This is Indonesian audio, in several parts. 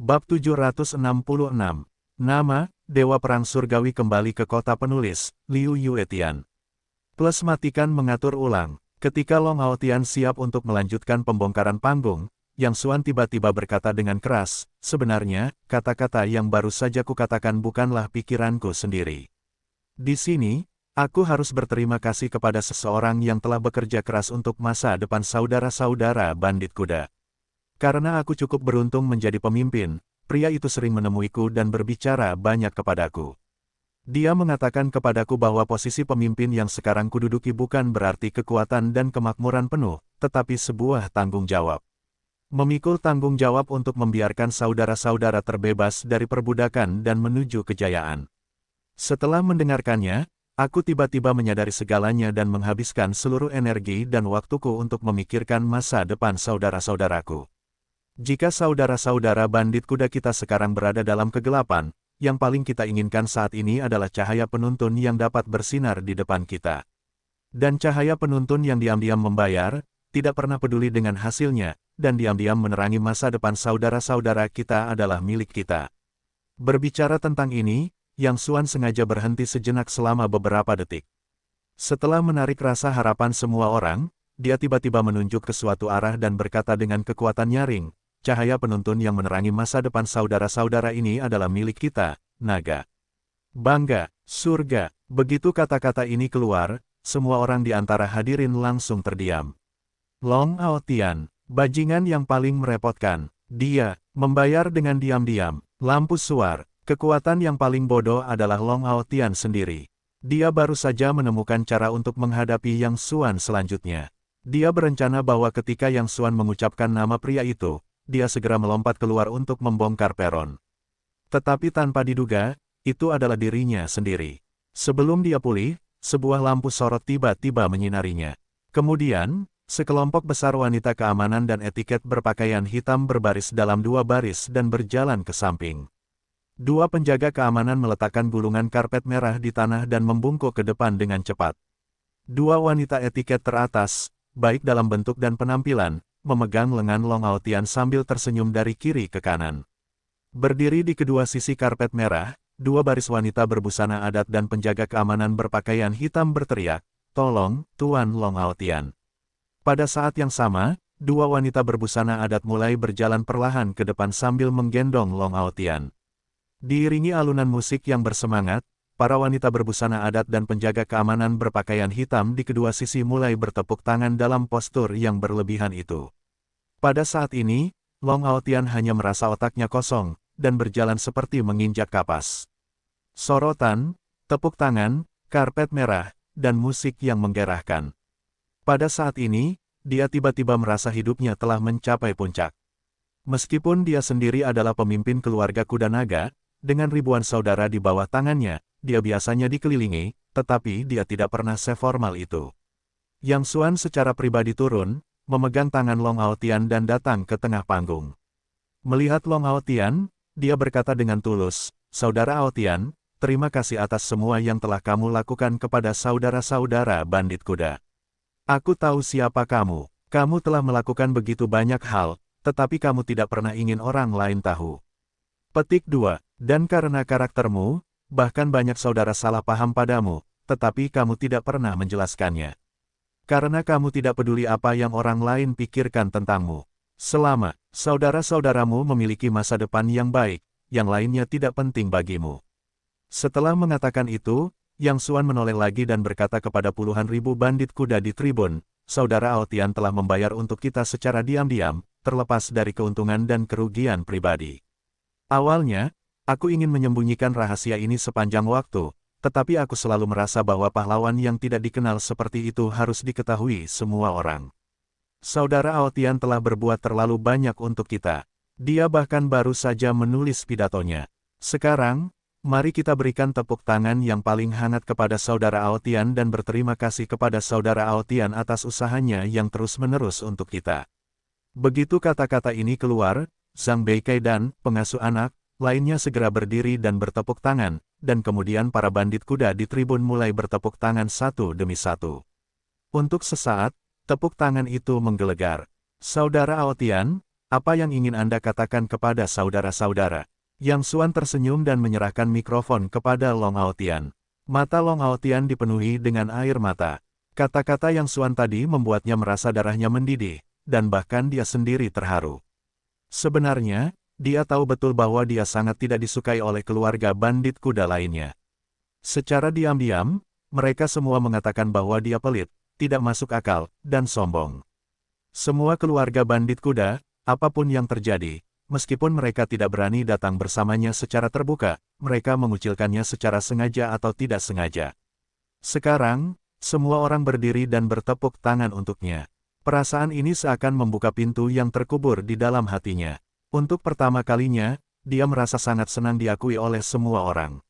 Bab 766. Nama, Dewa Perang Surgawi kembali ke kota penulis, Liu Yuetian. Plus matikan mengatur ulang. Ketika Long Aotian siap untuk melanjutkan pembongkaran panggung, Yang Xuan tiba-tiba berkata dengan keras, sebenarnya, kata-kata yang baru saja kukatakan bukanlah pikiranku sendiri. Di sini, aku harus berterima kasih kepada seseorang yang telah bekerja keras untuk masa depan saudara-saudara bandit kuda. Karena aku cukup beruntung menjadi pemimpin, pria itu sering menemuiku dan berbicara banyak kepadaku. Dia mengatakan kepadaku bahwa posisi pemimpin yang sekarang kududuki bukan berarti kekuatan dan kemakmuran penuh, tetapi sebuah tanggung jawab. Memikul tanggung jawab untuk membiarkan saudara-saudara terbebas dari perbudakan dan menuju kejayaan. Setelah mendengarkannya, aku tiba-tiba menyadari segalanya dan menghabiskan seluruh energi dan waktuku untuk memikirkan masa depan saudara-saudaraku. Jika saudara-saudara bandit kuda kita sekarang berada dalam kegelapan, yang paling kita inginkan saat ini adalah cahaya penuntun yang dapat bersinar di depan kita. Dan cahaya penuntun yang diam-diam membayar, tidak pernah peduli dengan hasilnya, dan diam-diam menerangi masa depan saudara-saudara kita adalah milik kita. Berbicara tentang ini, Yang Xuan sengaja berhenti sejenak selama beberapa detik. Setelah menarik rasa harapan semua orang, dia tiba-tiba menunjuk ke suatu arah dan berkata dengan kekuatan nyaring, cahaya penuntun yang menerangi masa depan saudara-saudara ini adalah milik kita, naga. Bangga, surga. Begitu kata-kata ini keluar, semua orang di antara hadirin langsung terdiam. Long Aotian, bajingan yang paling merepotkan. Dia membayar dengan diam-diam. Lampu suar, kekuatan yang paling bodoh adalah Long Aotian sendiri. Dia baru saja menemukan cara untuk menghadapi Yang Xuan selanjutnya. Dia berencana bahwa ketika Yang Xuan mengucapkan nama pria itu, dia segera melompat keluar untuk membongkar peron. Tetapi tanpa diduga, itu adalah dirinya sendiri. Sebelum dia pulih, sebuah lampu sorot tiba-tiba menyinarinya. Kemudian, sekelompok besar wanita keamanan dan etiket berpakaian hitam berbaris dalam dua baris dan berjalan ke samping. Dua penjaga keamanan meletakkan gulungan karpet merah di tanah dan membungkuk ke depan dengan cepat. Dua wanita etiket teratas, baik dalam bentuk dan penampilan, memegang lengan Long Aotian sambil tersenyum dari kiri ke kanan. Berdiri di kedua sisi karpet merah, dua baris wanita berbusana adat dan penjaga keamanan berpakaian hitam berteriak, "Tolong, Tuan Long Aotian." Pada saat yang sama, dua wanita berbusana adat mulai berjalan perlahan ke depan sambil menggendong Long Aotian. Diiringi alunan musik yang bersemangat, para wanita berbusana adat dan penjaga keamanan berpakaian hitam di kedua sisi mulai bertepuk tangan dalam postur yang berlebihan itu. Pada saat ini, Long Aotian hanya merasa otaknya kosong, dan berjalan seperti menginjak kapas. Sorotan, tepuk tangan, karpet merah, dan musik yang menggerahkan. Pada saat ini, dia tiba-tiba merasa hidupnya telah mencapai puncak. Meskipun dia sendiri adalah pemimpin keluarga kuda naga, dengan ribuan saudara di bawah tangannya, dia biasanya dikelilingi, tetapi dia tidak pernah seformal itu. Yang Xuan secara pribadi turun, memegang tangan Long Aotian dan datang ke tengah panggung. Melihat Long Aotian, dia berkata dengan tulus, "Saudara Aotian, terima kasih atas semua yang telah kamu lakukan kepada saudara-saudara bandit kuda. Aku tahu siapa kamu. Kamu telah melakukan begitu banyak hal, tetapi kamu tidak pernah ingin orang lain tahu." Petik 2. Dan karena karaktermu, bahkan banyak saudara salah paham padamu, tetapi kamu tidak pernah menjelaskannya. Karena kamu tidak peduli apa yang orang lain pikirkan tentangmu. Selama saudara-saudaramu memiliki masa depan yang baik, yang lainnya tidak penting bagimu. Setelah mengatakan itu, Yang Xuan menoleh lagi dan berkata kepada puluhan ribu bandit kuda di tribun, "Saudara Aotian telah membayar untuk kita secara diam-diam, terlepas dari keuntungan dan kerugian pribadi. Awalnya, aku ingin menyembunyikan rahasia ini sepanjang waktu, tetapi aku selalu merasa bahwa pahlawan yang tidak dikenal seperti itu harus diketahui semua orang. Saudara Aotian telah berbuat terlalu banyak untuk kita. Dia bahkan baru saja menulis pidatonya. Sekarang, mari kita berikan tepuk tangan yang paling hangat kepada saudara Aotian dan berterima kasih kepada saudara Aotian atas usahanya yang terus-menerus untuk kita." Begitu kata-kata ini keluar, Zhang Beikai dan pengasuh anak lainnya segera berdiri dan bertepuk tangan, dan kemudian para bandit kuda di tribun mulai bertepuk tangan satu demi satu. Untuk sesaat, tepuk tangan itu menggelegar. "Saudara Aotian, Apa yang ingin Anda katakan kepada saudara-saudara? Yang Xuan tersenyum dan menyerahkan mikrofon kepada Long Aotian. Mata Long Aotian dipenuhi dengan air mata. Kata-kata Yang Xuan tadi membuatnya merasa darahnya mendidih, dan bahkan dia sendiri terharu. Sebenarnya, dia tahu betul bahwa dia sangat tidak disukai oleh keluarga bandit kuda lainnya. Secara diam-diam, mereka semua mengatakan bahwa dia pelit, tidak masuk akal, dan sombong. Semua keluarga bandit kuda, apapun yang terjadi, meskipun mereka tidak berani datang bersamanya secara terbuka, mereka mengucilkannya secara sengaja atau tidak sengaja. Sekarang, semua orang berdiri dan bertepuk tangan untuknya. Perasaan ini seakan membuka pintu yang terkubur di dalam hatinya. Untuk pertama kalinya, dia merasa sangat senang diakui oleh semua orang.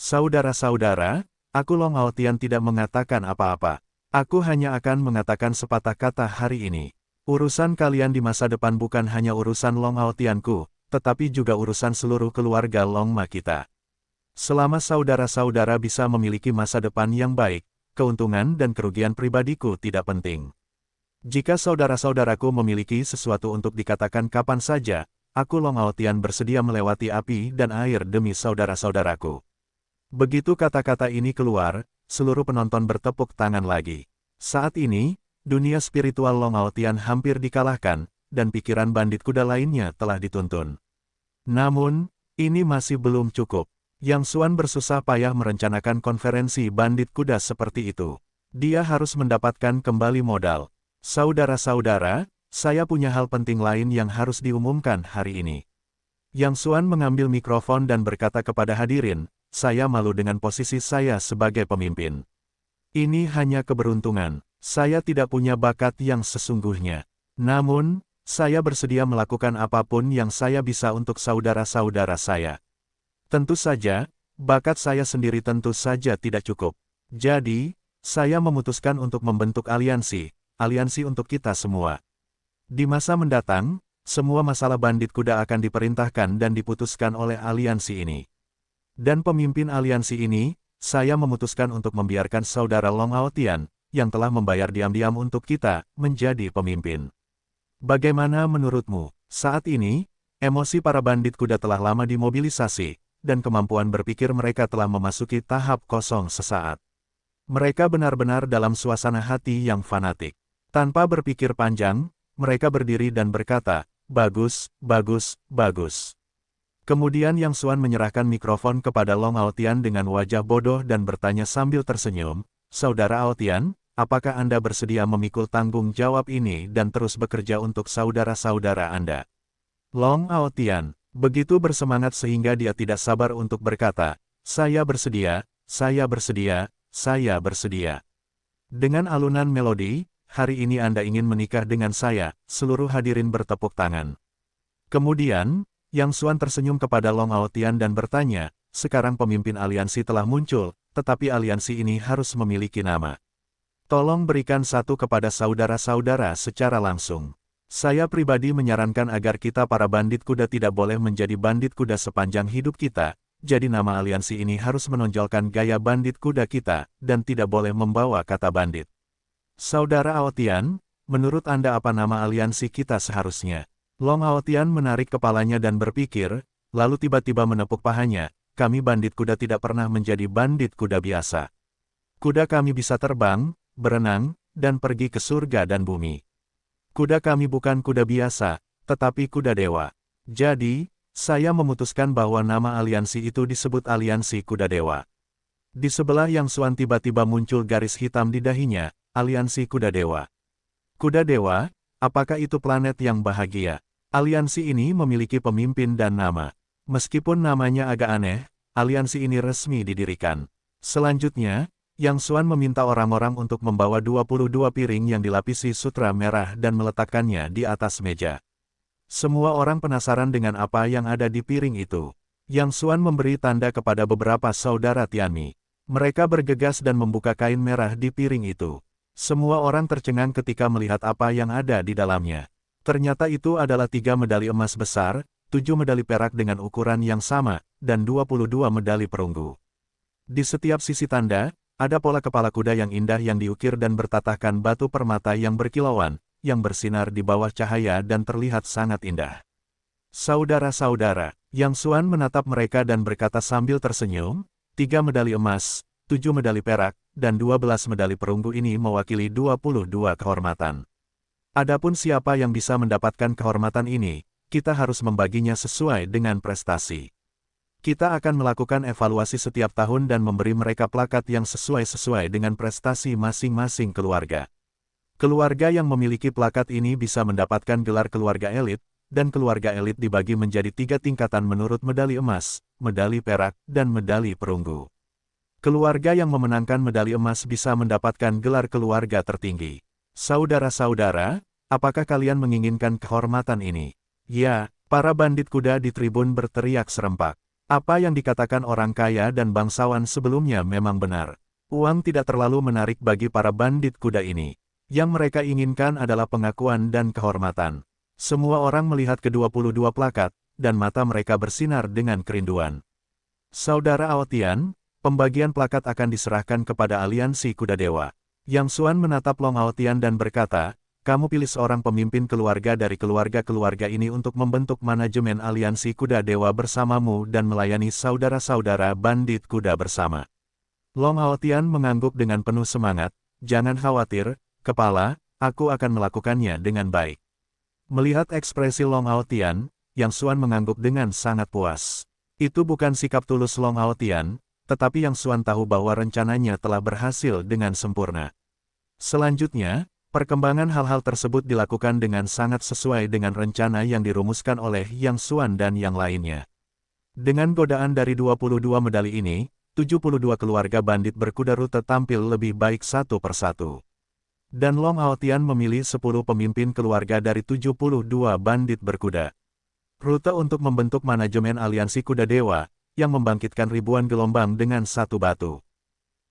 Saudara-saudara, aku Long Aotian tidak mengatakan apa-apa. Aku hanya akan mengatakan sepatah kata hari ini. Urusan kalian di masa depan bukan hanya urusan Long Aotianku, tetapi juga urusan seluruh keluarga Long Ma kita. Selama saudara-saudara bisa memiliki masa depan yang baik, keuntungan dan kerugian pribadiku tidak penting. Jika saudara-saudaraku memiliki sesuatu untuk dikatakan kapan saja, aku Long Aotian bersedia melewati api dan air demi saudara-saudaraku. Begitu kata-kata ini keluar, seluruh penonton bertepuk tangan lagi. Saat ini, dunia spiritual Long Aotian hampir dikalahkan, dan pikiran bandit kuda lainnya telah dituntun. Namun, ini masih belum cukup. Yang Xuan bersusah payah merencanakan konferensi bandit kuda seperti itu. Dia harus mendapatkan kembali modal. Saudara-saudara, saya punya hal penting lain yang harus diumumkan hari ini. Yang Xuan mengambil mikrofon dan berkata kepada hadirin, saya malu dengan posisi saya sebagai pemimpin. Ini hanya keberuntungan, saya tidak punya bakat yang sesungguhnya. Namun, saya bersedia melakukan apapun yang saya bisa untuk saudara-saudara saya. Tentu saja, bakat saya sendiri tentu saja tidak cukup. Jadi, saya memutuskan untuk membentuk aliansi untuk kita semua. Di masa mendatang, semua masalah bandit kuda akan diperintahkan dan diputuskan oleh aliansi ini. Dan pemimpin aliansi ini, saya memutuskan untuk membiarkan saudara Long Aotian, yang telah membayar diam-diam untuk kita, menjadi pemimpin. Bagaimana menurutmu? Saat ini, emosi para bandit kuda telah lama dimobilisasi, dan kemampuan berpikir mereka telah memasuki tahap kosong sesaat. Mereka benar-benar dalam suasana hati yang fanatik. Tanpa berpikir panjang, mereka berdiri dan berkata, bagus, bagus, bagus. Kemudian Yang Xuan menyerahkan mikrofon kepada Long Aotian dengan wajah bodoh dan bertanya sambil tersenyum, Saudara Aotian, apakah Anda bersedia memikul tanggung jawab ini dan terus bekerja untuk saudara-saudara Anda? Long Aotian begitu bersemangat sehingga dia tidak sabar untuk berkata, saya bersedia, saya bersedia, saya bersedia. Dengan alunan melodi, hari ini Anda ingin menikah dengan saya, seluruh hadirin bertepuk tangan. Kemudian, Yang Xuan tersenyum kepada Long Aotian dan bertanya, sekarang pemimpin aliansi telah muncul, tetapi aliansi ini harus memiliki nama. Tolong berikan satu kepada saudara-saudara secara langsung. Saya pribadi menyarankan agar kita para bandit kuda tidak boleh menjadi bandit kuda sepanjang hidup kita, jadi nama aliansi ini harus menonjolkan gaya bandit kuda kita, dan tidak boleh membawa kata bandit. Saudara Aotian, menurut Anda apa nama aliansi kita seharusnya? Long Aotian menarik kepalanya dan berpikir, lalu tiba-tiba menepuk pahanya, kami bandit kuda tidak pernah menjadi bandit kuda biasa. Kuda kami bisa terbang, berenang, dan pergi ke surga dan bumi. Kuda kami bukan kuda biasa, tetapi kuda dewa. Jadi, saya memutuskan bahwa nama aliansi itu disebut aliansi kuda dewa. Di sebelah Yang Xuan tiba-tiba muncul garis hitam di dahinya, aliansi kuda dewa. Kuda dewa, apakah itu planet yang bahagia? Aliansi ini memiliki pemimpin dan nama. Meskipun namanya agak aneh, aliansi ini resmi didirikan. Selanjutnya, Yang Xuan meminta orang-orang untuk membawa 22 piring yang dilapisi sutra merah dan meletakkannya di atas meja. Semua orang penasaran dengan apa yang ada di piring itu. Yang Xuan memberi tanda kepada beberapa saudara Tianmi. Mereka bergegas dan membuka kain merah di piring itu. Semua orang tercengang ketika melihat apa yang ada di dalamnya. Ternyata itu adalah 3 medali emas besar, 7 medali perak dengan ukuran yang sama, dan 22 medali perunggu. Di setiap sisi tanda, ada pola kepala kuda yang indah yang diukir dan bertatahkan batu permata yang berkilauan, yang bersinar di bawah cahaya dan terlihat sangat indah. Saudara-saudara, Yang Xuan menatap mereka dan berkata sambil tersenyum, 3 medali emas, 7 medali perak, dan 12 medali perunggu ini mewakili 22 kehormatan. Adapun siapa yang bisa mendapatkan kehormatan ini, kita harus membaginya sesuai dengan prestasi. Kita akan melakukan evaluasi setiap tahun dan memberi mereka plakat yang sesuai dengan prestasi masing-masing keluarga. Keluarga yang memiliki plakat ini bisa mendapatkan gelar keluarga elit, dan keluarga elit dibagi menjadi 3 tingkatan menurut medali emas, medali perak, dan medali perunggu. Keluarga yang memenangkan medali emas bisa mendapatkan gelar keluarga tertinggi. Saudara-saudara, apakah kalian menginginkan kehormatan ini? Ya, para bandit kuda di tribun berteriak serempak. Apa yang dikatakan orang kaya dan bangsawan sebelumnya memang benar. Uang tidak terlalu menarik bagi para bandit kuda ini. Yang mereka inginkan adalah pengakuan dan kehormatan. Semua orang melihat ke-22 plakat, dan mata mereka bersinar dengan kerinduan. Saudara Aotian, pembagian plakat akan diserahkan kepada aliansi kuda dewa. Yang Xuan menatap Long Aotian dan berkata, kamu pilih seorang pemimpin keluarga dari keluarga-keluarga ini untuk membentuk manajemen aliansi kuda dewa bersamamu dan melayani saudara-saudara bandit kuda bersama. Long Aotian mengangguk dengan penuh semangat, jangan khawatir, kepala, aku akan melakukannya dengan baik. Melihat ekspresi Long Aotian, Yang Xuan mengangguk dengan sangat puas. Itu bukan sikap tulus Long Aotian, tetapi Yang Xuan tahu bahwa rencananya telah berhasil dengan sempurna. Selanjutnya, perkembangan hal-hal tersebut dilakukan dengan sangat sesuai dengan rencana yang dirumuskan oleh Yang Xuan dan yang lainnya. Dengan godaan dari 22 medali ini, 72 keluarga bandit berkuda rute tampil lebih baik satu persatu. Dan Long Aotian memilih 10 pemimpin keluarga dari 72 bandit berkuda. Rute untuk membentuk manajemen aliansi kuda dewa, yang membangkitkan ribuan gelombang dengan satu batu.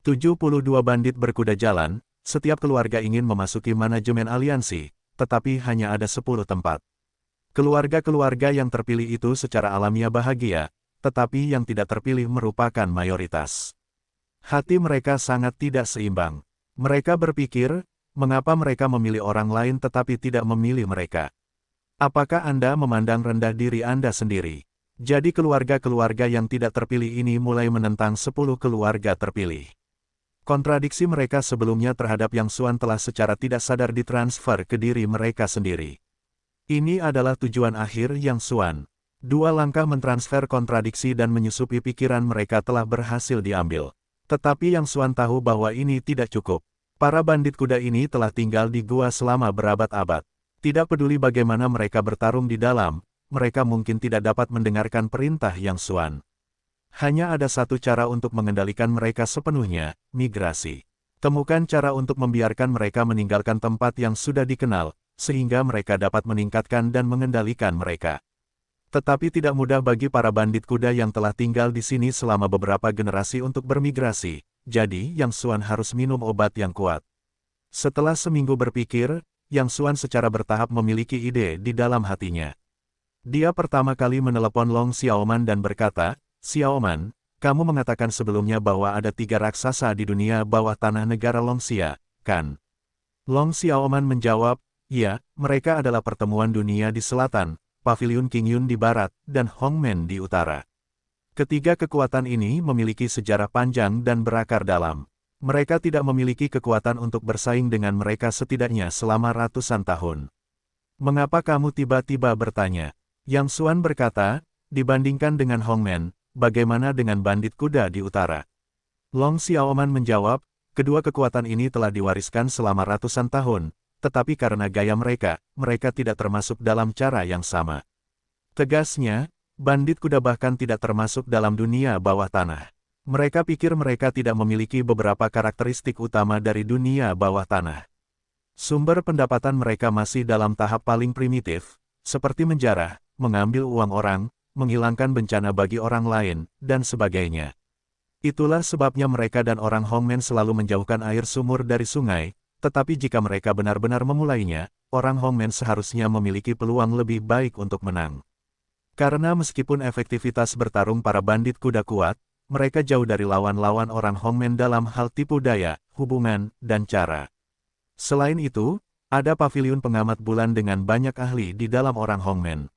72 bandit berkuda jalan, setiap keluarga ingin memasuki manajemen aliansi, tetapi hanya ada 10 tempat. Keluarga-keluarga yang terpilih itu secara alamiah bahagia, tetapi yang tidak terpilih merupakan mayoritas. Hati mereka sangat tidak seimbang. Mereka berpikir, mengapa mereka memilih orang lain tetapi tidak memilih mereka? Apakah Anda memandang rendah diri Anda sendiri? Jadi keluarga-keluarga yang tidak terpilih ini mulai menentang 10 keluarga terpilih. Kontradiksi mereka sebelumnya terhadap Yang Xuan telah secara tidak sadar ditransfer ke diri mereka sendiri. Ini adalah tujuan akhir Yang Xuan. 2 langkah mentransfer kontradiksi dan menyusupi pikiran mereka telah berhasil diambil. Tetapi Yang Xuan tahu bahwa ini tidak cukup. Para bandit kuda ini telah tinggal di gua selama berabad-abad. Tidak peduli bagaimana mereka bertarung di dalam, mereka mungkin tidak dapat mendengarkan perintah Yang Xuan. Hanya ada satu cara untuk mengendalikan mereka sepenuhnya, migrasi. Temukan cara untuk membiarkan mereka meninggalkan tempat yang sudah dikenal, sehingga mereka dapat meningkatkan dan mengendalikan mereka. Tetapi tidak mudah bagi para bandit kuda yang telah tinggal di sini selama beberapa generasi untuk bermigrasi. Jadi, Yang Xuan harus minum obat yang kuat. Setelah seminggu berpikir, Yang Xuan secara bertahap memiliki ide di dalam hatinya. Dia pertama kali menelepon Long Xiaoman dan berkata, Xiaoman, kamu mengatakan sebelumnya bahwa ada 3 raksasa di dunia bawah tanah negara Longxia, kan? Long Xiaoman menjawab, ya, mereka adalah pertemuan dunia di selatan, Paviliun Qingyun di barat, dan Hongmen di utara. Ketiga kekuatan ini memiliki sejarah panjang dan berakar dalam. Mereka tidak memiliki kekuatan untuk bersaing dengan mereka setidaknya selama ratusan tahun. Mengapa kamu tiba-tiba bertanya? Yang Xuan berkata, dibandingkan dengan Hongmen, bagaimana dengan bandit kuda di utara? Long Xiaoman menjawab, kedua kekuatan ini telah diwariskan selama ratusan tahun, tetapi karena gaya mereka, mereka tidak termasuk dalam cara yang sama. Tegasnya, bandit kuda bahkan tidak termasuk dalam dunia bawah tanah. Mereka pikir mereka tidak memiliki beberapa karakteristik utama dari dunia bawah tanah. Sumber pendapatan mereka masih dalam tahap paling primitif, seperti menjarah, mengambil uang orang, menghilangkan bencana bagi orang lain, dan sebagainya. Itulah sebabnya mereka dan orang Hongmen selalu menjauhkan air sumur dari sungai, tetapi jika mereka benar-benar memulainya, orang Hongmen seharusnya memiliki peluang lebih baik untuk menang. Karena meskipun efektivitas bertarung para bandit kuda kuat, mereka jauh dari lawan-lawan orang Hongmen dalam hal tipu daya, hubungan, dan cara. Selain itu, Ada paviliun pengamat bulan dengan banyak ahli di dalam orang Hongmen.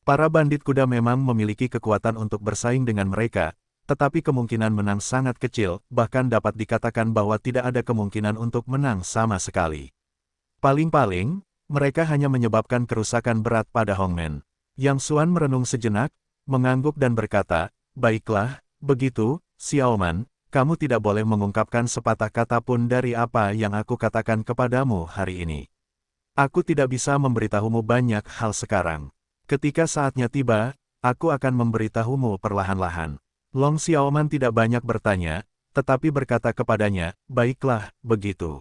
Para bandit kuda memang memiliki kekuatan untuk bersaing dengan mereka, tetapi kemungkinan menang sangat kecil, bahkan dapat dikatakan bahwa tidak ada kemungkinan untuk menang sama sekali. Paling-paling, mereka hanya menyebabkan kerusakan berat pada Hongmen. Yang Xuan merenung sejenak, mengangguk dan berkata, "Baiklah, begitu, Xiaoman, kamu tidak boleh mengungkapkan sepatah kata pun dari apa yang aku katakan kepadamu hari ini. Aku tidak bisa memberitahumu banyak hal sekarang. Ketika saatnya tiba, aku akan memberitahumu perlahan-lahan." Long Xiaoman tidak banyak bertanya, tetapi berkata kepadanya, "Baiklah, begitu.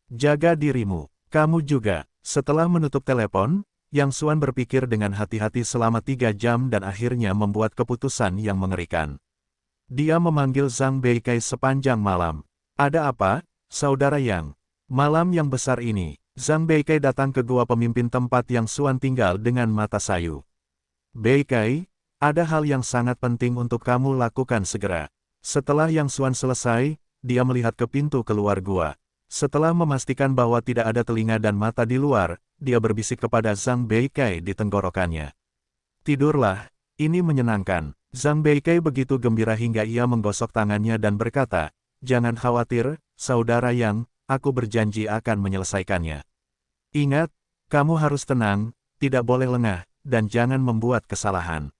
Jaga dirimu, kamu juga." Setelah menutup telepon, Yang Xuan berpikir dengan hati-hati selama 3 jam dan akhirnya membuat keputusan yang mengerikan. Dia memanggil Zhang Beikai sepanjang malam. "Ada apa, saudara Yang?" Malam yang besar ini, Zhang Beikai datang ke gua pemimpin tempat Yang Xuan tinggal dengan mata sayu. "Beikai, ada hal yang sangat penting untuk kamu lakukan segera." Setelah Yang Xuan selesai, dia melihat ke pintu keluar gua. Setelah memastikan bahwa tidak ada telinga dan mata di luar, dia berbisik kepada Zhang Beikai di tenggorokannya. "Tidurlah, ini menyenangkan." Zhang Beikai begitu gembira hingga ia menggosok tangannya dan berkata, "Jangan khawatir, saudara Yang, aku berjanji akan menyelesaikannya. Ingat, kamu harus tenang, tidak boleh lengah, dan jangan membuat kesalahan."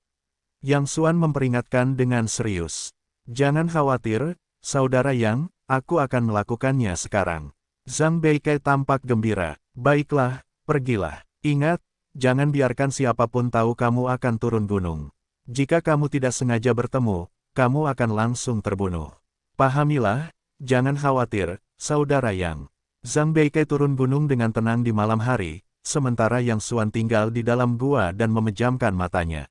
Yang Xuan memperingatkan dengan serius. "Jangan khawatir, saudara Yang, aku akan melakukannya sekarang." Zhang Beikai tampak gembira. "Baiklah, pergilah. Ingat, jangan biarkan siapapun tahu kamu akan turun gunung. Jika kamu tidak sengaja bertemu, kamu akan langsung terbunuh. Pahamilah, jangan khawatir, saudara Yang." Zhang Beikai turun gunung dengan tenang di malam hari, sementara Yang Xuan tinggal di dalam gua dan memejamkan matanya.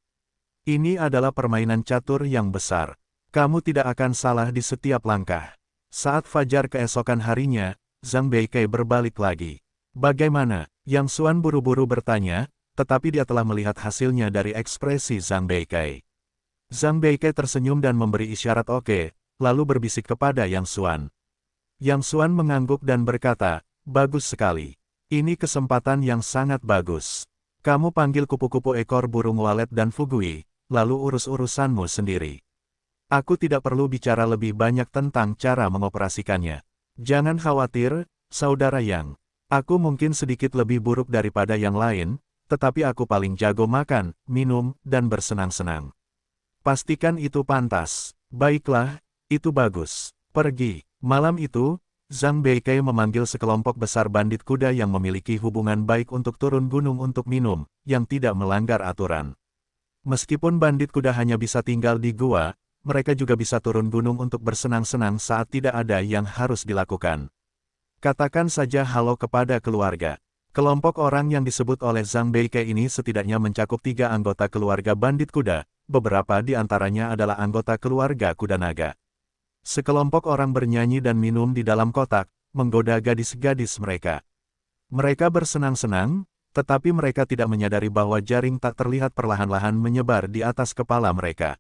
Ini adalah permainan catur yang besar. Kamu tidak akan salah di setiap langkah. Saat fajar keesokan harinya, Zhang Beikai berbalik lagi. "Bagaimana?" Yang Xuan buru-buru bertanya, tetapi dia telah melihat hasilnya dari ekspresi Zhang Beikai. Zhang Beikai tersenyum dan memberi isyarat oke, lalu berbisik kepada Yang Xuan. Yang Xuan mengangguk dan berkata, "Bagus sekali. Ini kesempatan yang sangat bagus. Kamu panggil kupu-kupu ekor burung walet dan Fugui, lalu urus-urusanmu sendiri. Aku tidak perlu bicara lebih banyak tentang cara mengoperasikannya. Jangan khawatir, saudara Yang. Aku mungkin sedikit lebih buruk daripada yang lain, tetapi aku paling jago makan, minum, dan bersenang-senang. Pastikan itu pantas." "Baiklah, itu bagus. Pergi." Malam itu, Zhang Beikai memanggil sekelompok besar bandit kuda yang memiliki hubungan baik untuk turun gunung untuk minum, yang tidak melanggar aturan. Meskipun bandit kuda hanya bisa tinggal di gua, mereka juga bisa turun gunung untuk bersenang-senang saat tidak ada yang harus dilakukan. Katakan saja halo kepada keluarga. Kelompok orang yang disebut oleh Zhang Beikai ini setidaknya mencakup 3 anggota keluarga bandit kuda, beberapa di antaranya adalah anggota keluarga kuda naga. Sekelompok orang bernyanyi dan minum di dalam kotak, menggoda gadis-gadis mereka. Mereka bersenang-senang, tetapi mereka tidak menyadari bahwa jaring tak terlihat perlahan-lahan menyebar di atas kepala mereka.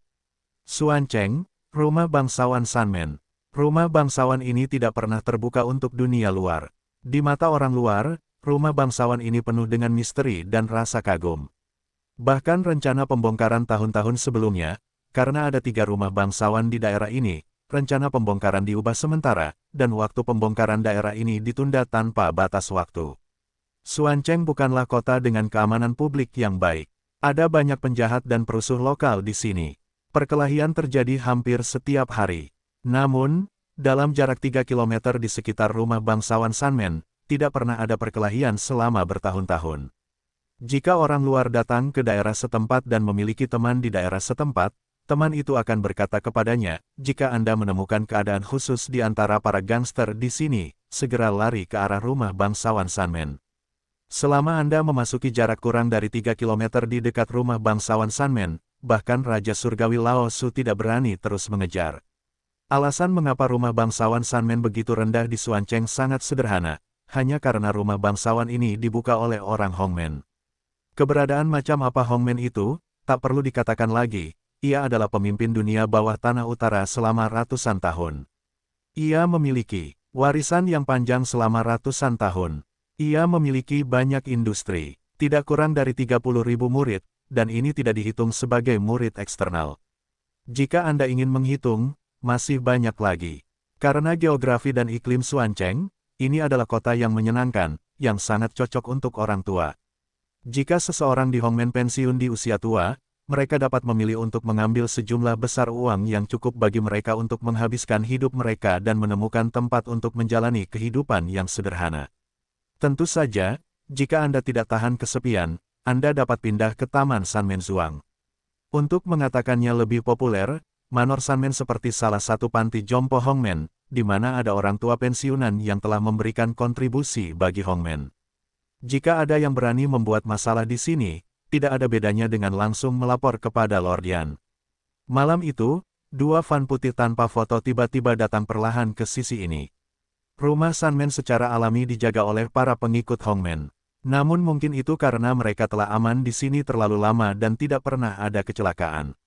Xuan Cheng, rumah bangsawan Sanmen. Rumah bangsawan ini tidak pernah terbuka untuk dunia luar. Di mata orang luar, rumah bangsawan ini penuh dengan misteri dan rasa kagum. Bahkan rencana pembongkaran tahun-tahun sebelumnya, karena ada 3 rumah bangsawan di daerah ini, rencana pembongkaran diubah sementara, dan waktu pembongkaran daerah ini ditunda tanpa batas waktu. Xuan Cheng bukanlah kota dengan keamanan publik yang baik. Ada banyak penjahat dan perusuh lokal di sini. Perkelahian terjadi hampir setiap hari. Namun, dalam jarak 3 km di sekitar rumah bangsawan Sanmen, tidak pernah ada perkelahian selama bertahun-tahun. Jika orang luar datang ke daerah setempat dan memiliki teman di daerah setempat, teman itu akan berkata kepadanya, "Jika Anda menemukan keadaan khusus di antara para gangster di sini, segera lari ke arah rumah bangsawan Sanmen." Selama Anda memasuki jarak kurang dari 3 km di dekat rumah bangsawan Sanmen, bahkan Raja Surgawi Lao Su tidak berani terus mengejar. Alasan mengapa rumah bangsawan Sanmen begitu rendah di Xuan Cheng sangat sederhana, hanya karena rumah bangsawan ini dibuka oleh orang Hongmen. Keberadaan macam apa Hongmen itu, tak perlu dikatakan lagi, ia adalah pemimpin dunia bawah tanah utara selama ratusan tahun. Ia memiliki warisan yang panjang selama ratusan tahun. Ia memiliki banyak industri, tidak kurang dari 30.000 murid, dan ini tidak dihitung sebagai murid eksternal. Jika Anda ingin menghitung, masih banyak lagi. Karena geografi dan iklim Xuancheng, ini adalah kota yang menyenangkan, yang sangat cocok untuk orang tua. Jika seseorang di Hongmen pensiun di usia tua, mereka dapat memilih untuk mengambil sejumlah besar uang yang cukup bagi mereka untuk menghabiskan hidup mereka dan menemukan tempat untuk menjalani kehidupan yang sederhana. Tentu saja, jika Anda tidak tahan kesepian, Anda dapat pindah ke Taman Sanmenzuang. Untuk mengatakannya lebih populer, Manor Sanmen seperti salah satu panti jompo Hongmen, di mana ada orang tua pensiunan yang telah memberikan kontribusi bagi Hongmen. Jika ada yang berani membuat masalah di sini, tidak ada bedanya dengan langsung melapor kepada Lord Yan. Malam itu, dua van putih tanpa foto tiba-tiba datang perlahan ke sisi ini. Rumah Sanmen secara alami dijaga oleh para pengikut Hongmen. Namun mungkin itu karena mereka telah aman di sini terlalu lama dan tidak pernah ada kecelakaan.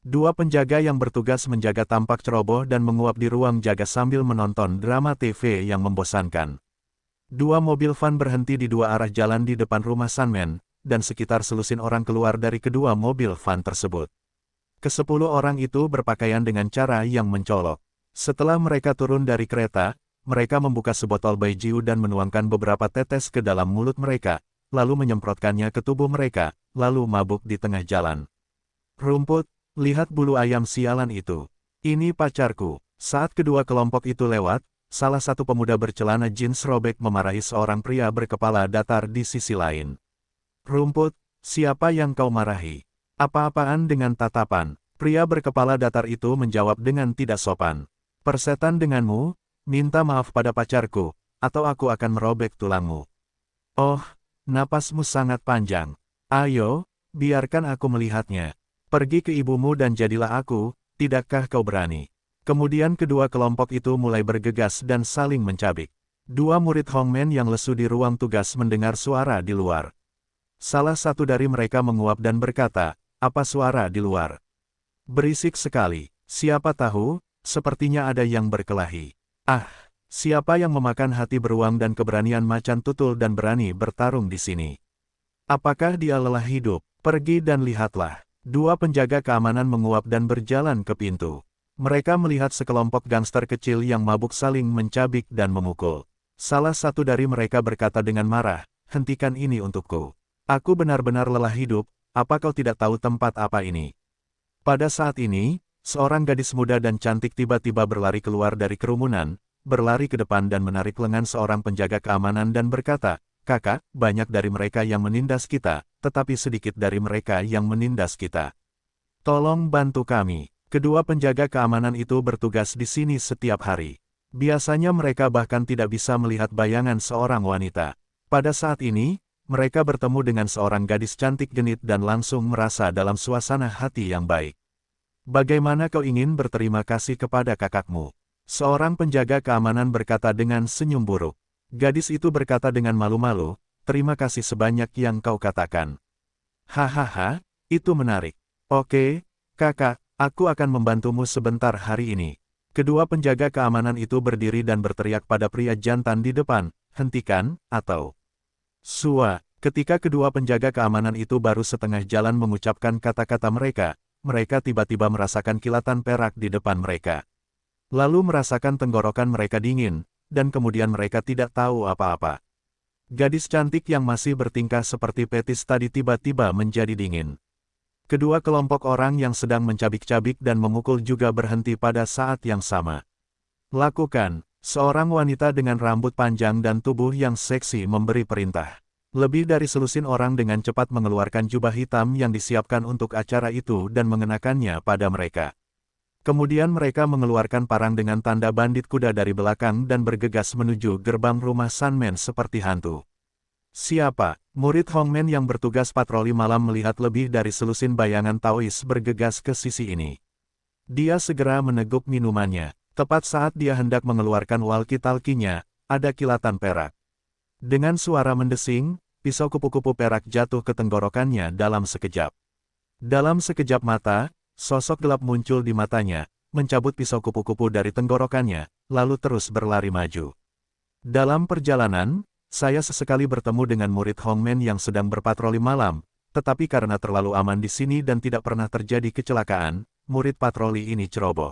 Dua penjaga yang bertugas menjaga tampak ceroboh dan menguap di ruang jaga sambil menonton drama TV yang membosankan. Dua mobil van berhenti di dua arah jalan di depan rumah Sanmen, dan sekitar selusin orang keluar dari kedua mobil van tersebut. Ke-10 orang itu berpakaian dengan cara yang mencolok. Setelah mereka turun dari kereta, mereka membuka sebotol baijiu dan menuangkan beberapa tetes ke dalam mulut mereka, lalu menyemprotkannya ke tubuh mereka, lalu mabuk di tengah jalan. Rumput, lihat bulu ayam sialan itu. Ini pacarku. Saat kedua kelompok itu lewat, salah satu pemuda bercelana jeans robek memarahi seorang pria berkepala datar di sisi lain. Rumput, siapa yang kau marahi? Apa-apaan dengan tatapan? Pria berkepala datar itu menjawab dengan tidak sopan. Persetan denganmu, minta maaf pada pacarku, atau aku akan merobek tulangmu. Oh, napasmu sangat panjang. Ayo, biarkan aku melihatnya. Pergi ke ibumu dan jadilah aku, tidakkah kau berani? Kemudian kedua kelompok itu mulai bergegas dan saling mencabik. Dua murid Hongmen yang lesu di ruang tugas mendengar suara di luar. Salah satu dari mereka menguap dan berkata, apa suara di luar? Berisik sekali, siapa tahu, sepertinya ada yang berkelahi. Ah, siapa yang memakan hati beruang dan keberanian macan tutul dan berani bertarung di sini? Apakah dia lelah hidup? Pergi dan lihatlah. Dua penjaga keamanan menguap dan berjalan ke pintu. Mereka melihat sekelompok gangster kecil yang mabuk saling mencabik dan memukul. Salah satu dari mereka berkata dengan marah, hentikan ini untukku. Aku benar-benar lelah hidup, apa kau tidak tahu tempat apa ini? Pada saat ini, seorang gadis muda dan cantik tiba-tiba berlari keluar dari kerumunan, berlari ke depan dan menarik lengan seorang penjaga keamanan dan berkata, Kakak, banyak dari mereka yang menindas kita, tetapi sedikit dari mereka yang menindas kita. Tolong bantu kami. Kedua penjaga keamanan itu bertugas di sini setiap hari. Biasanya mereka bahkan tidak bisa melihat bayangan seorang wanita. Pada saat ini, mereka bertemu dengan seorang gadis cantik genit dan langsung merasa dalam suasana hati yang baik. Bagaimana kau ingin berterima kasih kepada kakakmu? Seorang penjaga keamanan berkata dengan senyum buruk. Gadis itu berkata dengan malu-malu, terima kasih sebanyak yang kau katakan. Hahaha, itu menarik. Oke, kakak, aku akan membantumu sebentar hari ini. Kedua penjaga keamanan itu berdiri dan berteriak pada pria jantan di depan, hentikan, atau... Sua, ketika kedua penjaga keamanan itu baru setengah jalan mengucapkan kata-kata mereka, mereka tiba-tiba merasakan kilatan perak di depan mereka. Lalu merasakan tenggorokan mereka dingin, dan kemudian mereka tidak tahu apa-apa. Gadis cantik yang masih bertingkah seperti Petis tadi tiba-tiba menjadi dingin. Kedua kelompok orang yang sedang mencabik-cabik dan memukul juga berhenti pada saat yang sama. Lakukan. Seorang wanita dengan rambut panjang dan tubuh yang seksi memberi perintah. Lebih dari selusin orang dengan cepat mengeluarkan jubah hitam yang disiapkan untuk acara itu dan mengenakannya pada mereka. Kemudian mereka mengeluarkan parang dengan tanda bandit kuda dari belakang dan bergegas menuju gerbang rumah Sanmen seperti hantu. Siapa? Murid Hongmen yang bertugas patroli malam melihat lebih dari selusin bayangan Taois bergegas ke sisi ini. Dia segera meneguk minumannya. Tepat saat dia hendak mengeluarkan walkie-talkie-nya, ada kilatan perak. Dengan suara mendesing, pisau kupu-kupu perak jatuh ke tenggorokannya dalam sekejap. Dalam sekejap mata, sosok gelap muncul di matanya, mencabut pisau kupu-kupu dari tenggorokannya, lalu terus berlari maju. Dalam perjalanan, saya sesekali bertemu dengan murid Hongmen yang sedang berpatroli malam, tetapi karena terlalu aman di sini dan tidak pernah terjadi kecelakaan, murid patroli ini ceroboh.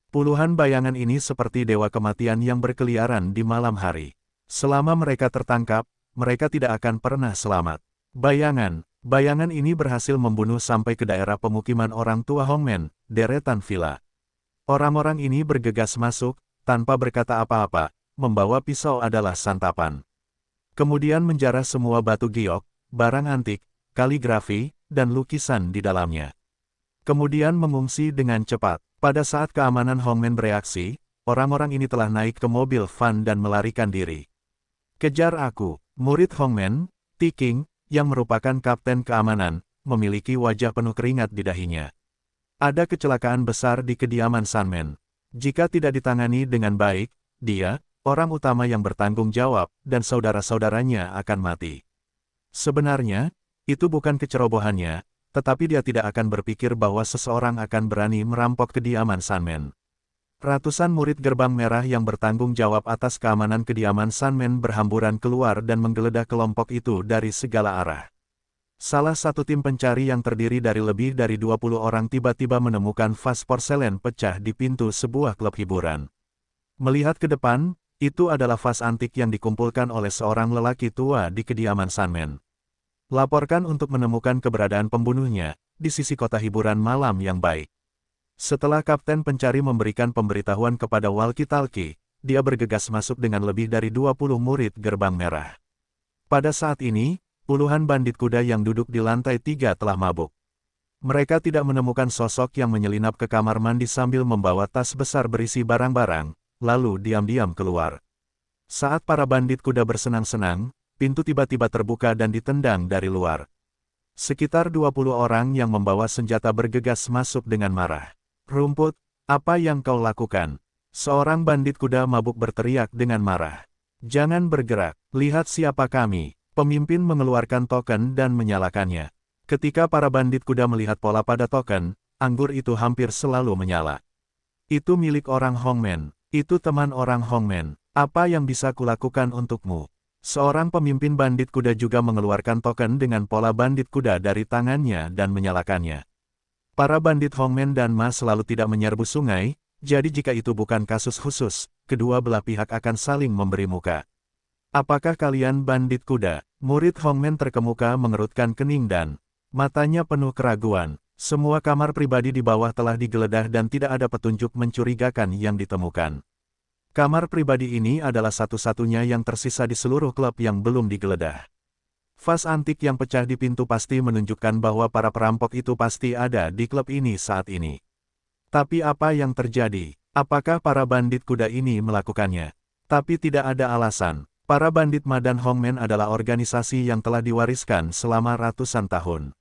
Puluhan bayangan ini seperti dewa kematian yang berkeliaran di malam hari. Selama mereka tertangkap, mereka tidak akan pernah selamat. Bayangan ini berhasil membunuh sampai ke daerah pemukiman orang tua Hongmen, deretan villa. Orang-orang ini bergegas masuk, tanpa berkata apa-apa, membawa pisau adalah santapan. Kemudian menjarah semua batu giok, barang antik, kaligrafi, dan lukisan di dalamnya. Kemudian mengungsi dengan cepat. Pada saat keamanan Hongmen bereaksi, orang-orang ini telah naik ke mobil van dan melarikan diri. Kejar aku, murid Hongmen, Tiking, yang merupakan kapten keamanan, memiliki wajah penuh keringat di dahinya. Ada kecelakaan besar di kediaman Sunman. Jika tidak ditangani dengan baik, dia, orang utama yang bertanggung jawab, dan saudara-saudaranya akan mati. Sebenarnya, itu bukan kecerobohannya, tetapi dia tidak akan berpikir bahwa seseorang akan berani merampok kediaman Sunman. Ratusan murid gerbang merah yang bertanggung jawab atas keamanan kediaman Sunman berhamburan keluar dan menggeledah kelompok itu dari segala arah. Salah satu tim pencari yang terdiri dari lebih dari 20 orang tiba-tiba menemukan vas porselen pecah di pintu sebuah klub hiburan. Melihat ke depan, itu adalah vas antik yang dikumpulkan oleh seorang lelaki tua di kediaman Sunman. Laporkan untuk menemukan keberadaan pembunuhnya, di sisi kota hiburan malam yang baik. Setelah kapten pencari memberikan pemberitahuan kepada walkie-talkie, dia bergegas masuk dengan lebih dari 20 murid gerbang merah. Pada saat ini, puluhan bandit kuda yang duduk di lantai 3 telah mabuk. Mereka tidak menemukan sosok yang menyelinap ke kamar mandi sambil membawa tas besar berisi barang-barang, lalu diam-diam keluar. Saat para bandit kuda bersenang-senang, pintu tiba-tiba terbuka dan ditendang dari luar. Sekitar 20 orang yang membawa senjata bergegas masuk dengan marah. Rumput, apa yang kau lakukan? Seorang bandit kuda mabuk berteriak dengan marah. Jangan bergerak, lihat siapa kami. Pemimpin mengeluarkan token dan menyalakannya. Ketika para bandit kuda melihat pola pada token, anggur itu hampir selalu menyala. Itu milik orang Hongmen. Itu teman orang Hongmen. Apa yang bisa kulakukan untukmu? Seorang pemimpin bandit kuda juga mengeluarkan token dengan pola bandit kuda dari tangannya dan menyalakannya. Para bandit Hongmen dan Ma selalu tidak menyerbu sungai, jadi jika itu bukan kasus khusus, kedua belah pihak akan saling memberi muka. Apakah kalian bandit kuda? Murid Hongmen terkemuka mengerutkan kening dan matanya penuh keraguan. Semua kamar pribadi di bawah telah digeledah dan tidak ada petunjuk mencurigakan yang ditemukan. Kamar pribadi ini adalah satu-satunya yang tersisa di seluruh klub yang belum digeledah. Vas antik yang pecah di pintu pasti menunjukkan bahwa para perampok itu pasti ada di klub ini saat ini. Tapi apa yang terjadi? Apakah para bandit kuda ini melakukannya? Tapi tidak ada alasan. Para bandit Ma dan Hongmen adalah organisasi yang telah diwariskan selama ratusan tahun.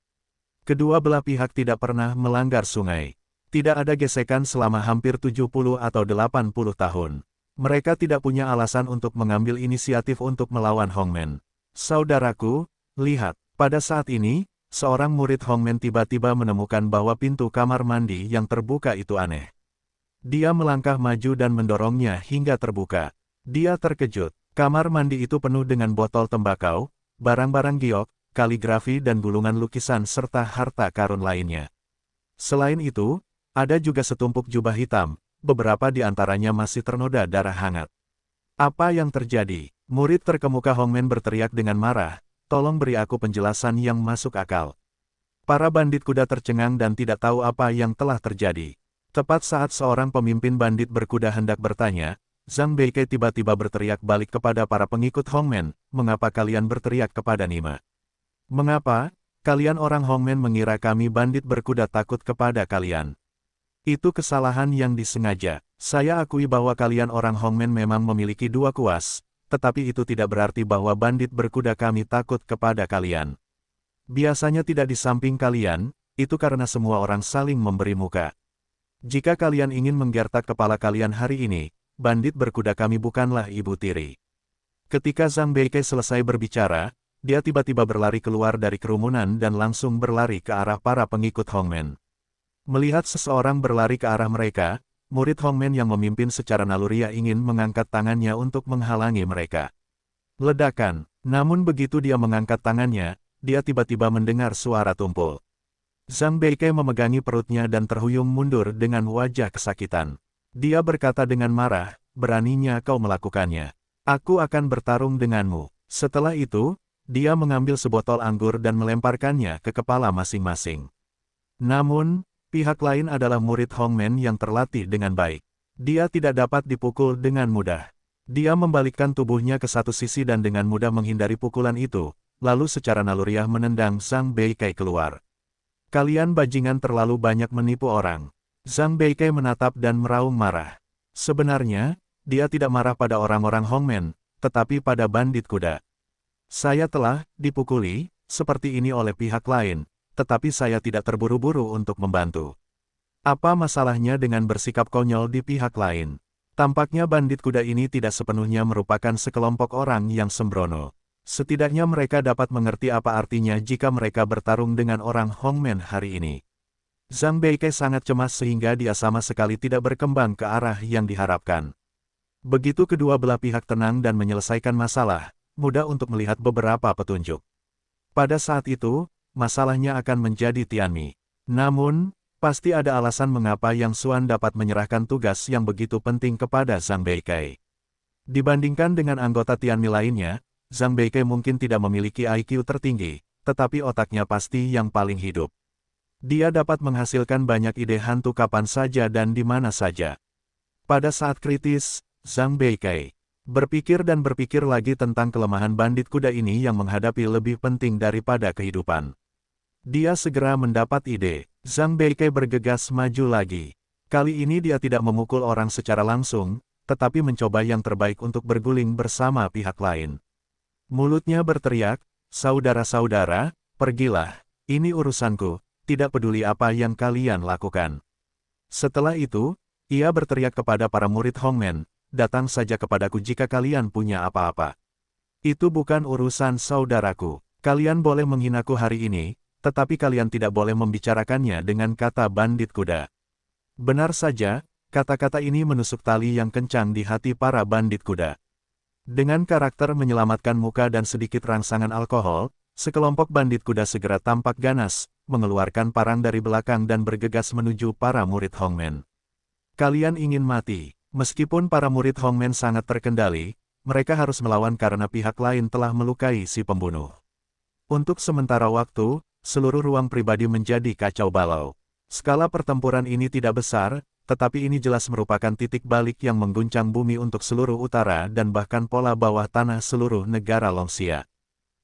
Kedua belah pihak tidak pernah melanggar sungai. Tidak ada gesekan selama hampir 70 atau 80 tahun. Mereka tidak punya alasan untuk mengambil inisiatif untuk melawan Hongmen. Saudaraku, lihat, pada saat ini, seorang murid Hongmen tiba-tiba menemukan bahwa pintu kamar mandi yang terbuka itu aneh. Dia melangkah maju dan mendorongnya hingga terbuka. Dia terkejut, kamar mandi itu penuh dengan botol tembakau, barang-barang giok, kaligrafi dan gulungan lukisan serta harta karun lainnya. Selain itu, ada juga setumpuk jubah hitam, beberapa di antaranya masih ternoda darah hangat. Apa yang terjadi? Murid terkemuka Hongmen berteriak dengan marah, tolong beri aku penjelasan yang masuk akal. Para bandit kuda tercengang dan tidak tahu apa yang telah terjadi. Tepat saat seorang pemimpin bandit berkuda hendak bertanya, Zhang Beike tiba-tiba berteriak balik kepada para pengikut Hongmen, mengapa kalian berteriak kepada Nima? Mengapa? Kalian orang Hongmen mengira kami bandit berkuda takut kepada kalian. Itu kesalahan yang disengaja. Saya akui bahwa kalian orang Hongmen memang memiliki dua kuas, tetapi itu tidak berarti bahwa bandit berkuda kami takut kepada kalian. Biasanya tidak di samping kalian, itu karena semua orang saling memberi muka. Jika kalian ingin menggertak kepala kalian hari ini, bandit berkuda kami bukanlah ibu tiri. Ketika Zhang Beike selesai berbicara, dia tiba-tiba berlari keluar dari kerumunan dan langsung berlari ke arah para pengikut Hongmen. Melihat seseorang berlari ke arah mereka, murid Hongmen yang memimpin secara naluriah ingin mengangkat tangannya untuk menghalangi mereka. Ledakan. Namun begitu dia mengangkat tangannya, dia tiba-tiba mendengar suara tumpul. Zhang Beikai memegangi perutnya dan terhuyung mundur dengan wajah kesakitan. Dia berkata dengan marah, beraninya kau melakukannya. Aku akan bertarung denganmu. Setelah itu, dia mengambil sebotol anggur dan melemparkannya ke kepala masing-masing. Namun, pihak lain adalah murid Hongmen yang terlatih dengan baik. Dia tidak dapat dipukul dengan mudah. Dia membalikkan tubuhnya ke satu sisi dan dengan mudah menghindari pukulan itu, lalu secara naluriah menendang Zhang Beikai keluar. Kalian bajingan terlalu banyak menipu orang. Zhang Beikai menatap dan meraung marah. Sebenarnya, dia tidak marah pada orang-orang Hongmen, tetapi pada bandit kuda. Saya telah dipukuli, seperti ini oleh pihak lain, tetapi saya tidak terburu-buru untuk membantu. Apa masalahnya dengan bersikap konyol di pihak lain? Tampaknya bandit kuda ini tidak sepenuhnya merupakan sekelompok orang yang sembrono. Setidaknya mereka dapat mengerti apa artinya jika mereka bertarung dengan orang Hongmen hari ini. Zhang Beikai sangat cemas sehingga dia sama sekali tidak berkembang ke arah yang diharapkan. Begitu kedua belah pihak tenang dan menyelesaikan masalah, mudah untuk melihat beberapa petunjuk. Pada saat itu, masalahnya akan menjadi Tianmi. Namun, pasti ada alasan mengapa Yang Xuan dapat menyerahkan tugas yang begitu penting kepada Zhang Beikai. Dibandingkan dengan anggota Tianmi lainnya, Zhang Beikai mungkin tidak memiliki IQ tertinggi, tetapi otaknya pasti yang paling hidup. Dia dapat menghasilkan banyak ide hantu kapan saja dan di mana saja. Pada saat kritis, Zhang Beikai berpikir dan berpikir lagi tentang kelemahan bandit kuda ini yang menghadapi lebih penting daripada kehidupan. Dia segera mendapat ide. Zhang Beikai bergegas maju lagi. Kali ini dia tidak memukul orang secara langsung, tetapi mencoba yang terbaik untuk berguling bersama pihak lain. Mulutnya berteriak, "Saudara-saudara, pergilah, ini urusanku, tidak peduli apa yang kalian lakukan." Setelah itu, ia berteriak kepada para murid Hongmen, "Datang saja kepadaku jika kalian punya apa-apa. Itu bukan urusan saudaraku. Kalian boleh menghinaku hari ini, tetapi kalian tidak boleh membicarakannya dengan kata bandit kuda." Benar saja, kata-kata ini menusuk tali yang kencang di hati para bandit kuda. Dengan karakter menyelamatkan muka dan sedikit rangsangan alkohol, sekelompok bandit kuda segera tampak ganas, mengeluarkan parang dari belakang dan bergegas menuju para murid Hongmen. Kalian ingin mati. Meskipun para murid Hongmen sangat terkendali, mereka harus melawan karena pihak lain telah melukai si pembunuh. Untuk sementara waktu, seluruh ruang pribadi menjadi kacau balau. Skala pertempuran ini tidak besar, tetapi ini jelas merupakan titik balik yang mengguncang bumi untuk seluruh utara dan bahkan pola bawah tanah seluruh negara Longxia.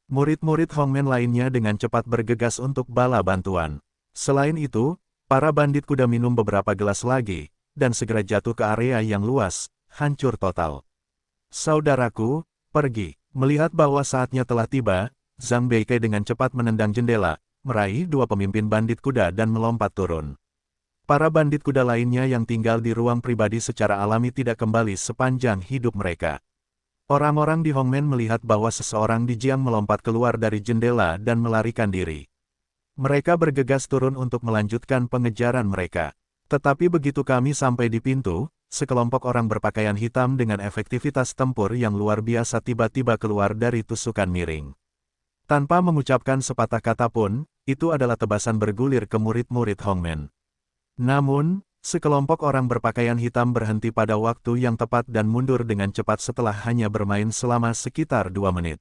Murid-murid Hongmen lainnya dengan cepat bergegas untuk bala bantuan. Selain itu, para bandit kuda minum beberapa gelas lagi, dan segera jatuh ke area yang luas, hancur total. Saudaraku, pergi. Melihat bahwa saatnya telah tiba, Zhang Beikai dengan cepat menendang jendela, meraih dua pemimpin bandit kuda dan melompat turun. Para bandit kuda lainnya yang tinggal di ruang pribadi secara alami tidak kembali sepanjang hidup mereka. Orang-orang di Hongmen melihat bahwa seseorang di Jiang melompat keluar dari jendela dan melarikan diri. Mereka bergegas turun untuk melanjutkan pengejaran mereka. Tetapi begitu kami sampai di pintu, sekelompok orang berpakaian hitam dengan efektivitas tempur yang luar biasa tiba-tiba keluar dari tusukan miring. Tanpa mengucapkan sepatah kata pun, itu adalah tebasan bergulir ke murid-murid Hongmen. Namun, sekelompok orang berpakaian hitam berhenti pada waktu yang tepat dan mundur dengan cepat setelah hanya bermain selama sekitar 2 menit.